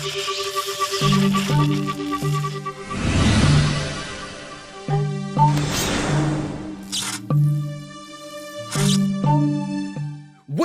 What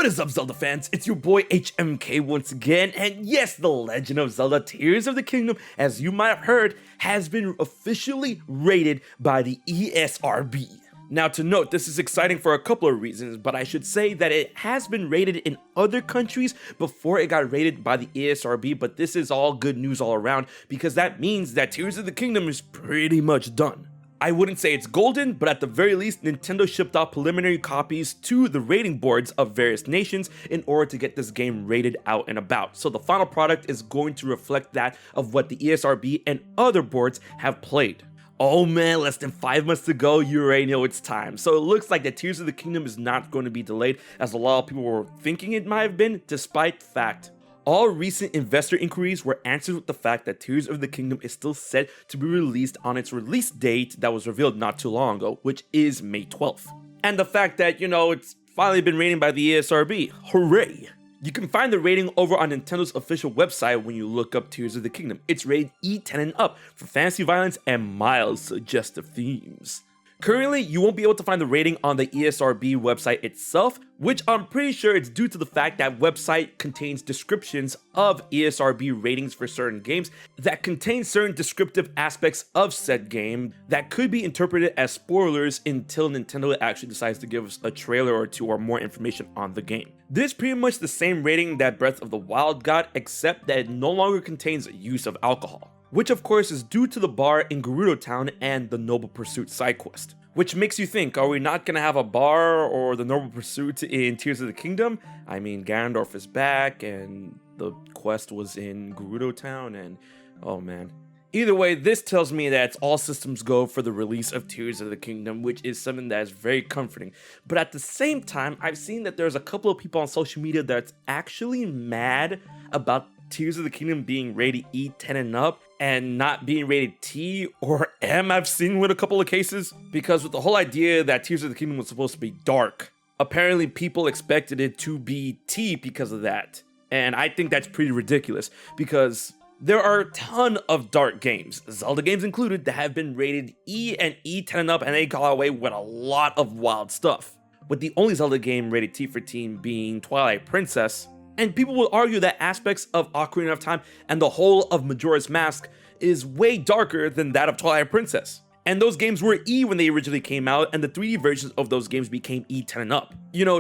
is up, Zelda fans? It's your boy HMK once again, and yes, The Legend of Zelda Tears of the Kingdom, as you might have heard, has been officially rated by the ESRB. Now, to note, this is exciting for a couple of reasons, but I should say that it has been rated in other countries before it got rated by the ESRB, but this is all good news all around, because that means that Tears of the Kingdom is pretty much done. I wouldn't say it's golden, but at the very least, Nintendo shipped out preliminary copies to the rating boards of various nations in order to get this game rated out and about. So the final product is going to reflect that of what the ESRB and other boards have played. Oh man, less than 5 months to go, you already know it's time. So it looks like that Tears of the Kingdom is not going to be delayed, as a lot of people were thinking it might have been, despite fact. All recent investor inquiries were answered with the fact that Tears of the Kingdom is still set to be released on its release date that was revealed not too long ago, which is May 12th. And the fact that, it's finally been rated by the ESRB. Hooray! You can find the rating over on Nintendo's official website when you look up Tears of the Kingdom. It's rated E10 and up for fantasy violence and mild suggestive themes. Currently, you won't be able to find the rating on the ESRB website itself, which I'm pretty sure it's due to the fact that website contains descriptions of ESRB ratings for certain games that contain certain descriptive aspects of said game that could be interpreted as spoilers until Nintendo actually decides to give us a trailer or two or more information on the game. This is pretty much the same rating that Breath of the Wild got, except that it no longer contains use of alcohol, which of course is due to the bar in Gerudo Town and the Noble Pursuit side quest. Which makes you think, are we not gonna have a bar or the Noble Pursuit in Tears of the Kingdom? I mean, Ganondorf is back and the quest was in Gerudo Town and oh man. Either way, this tells me that it's all systems go for the release of Tears of the Kingdom, which is something that is very comforting. But at the same time, I've seen that there's a couple of people on social media that's actually mad about Tears of the Kingdom being rated E10 and up and not being rated T or M. I've seen with a couple of cases, because with the whole idea that Tears of the Kingdom was supposed to be dark, apparently people expected it to be T because of that. And I think that's pretty ridiculous, because there are a ton of dark games, Zelda games included, that have been rated E and E10 and up, and they got away with a lot of wild stuff, with the only Zelda game rated T for teen being Twilight Princess. And people will argue that aspects of Ocarina of Time and the whole of Majora's Mask is way darker than that of Twilight Princess. And those games were E when they originally came out, and the 3D versions of those games became E10 and up.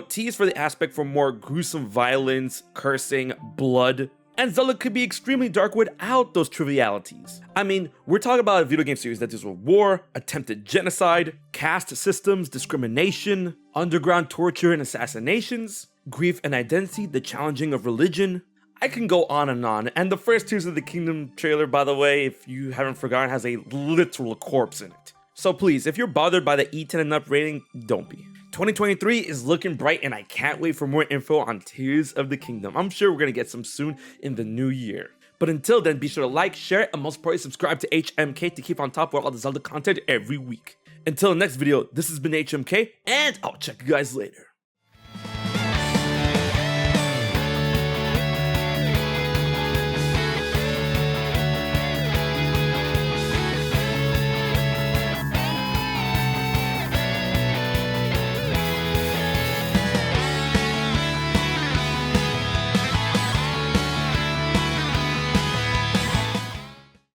T is for the aspect for more gruesome violence, cursing, blood, and Zelda could be extremely dark without those trivialities. I mean, we're talking about a video game series that deals with war, attempted genocide, caste systems, discrimination, underground torture and assassinations, grief and identity, the challenging of religion. I can go on, and the first Tears of the Kingdom trailer, by the way, if you haven't forgotten, has a literal corpse in it. So please, if you're bothered by the E10 and up rating, don't be. 2023 is looking bright, and I can't wait for more info on Tears of the Kingdom. I'm sure we're gonna get some soon in the new year. But until then, be sure to like, share, and most importantly subscribe to HMK to keep on top of all the Zelda content every week. Until the next video, this has been HMK, and I'll check you guys later.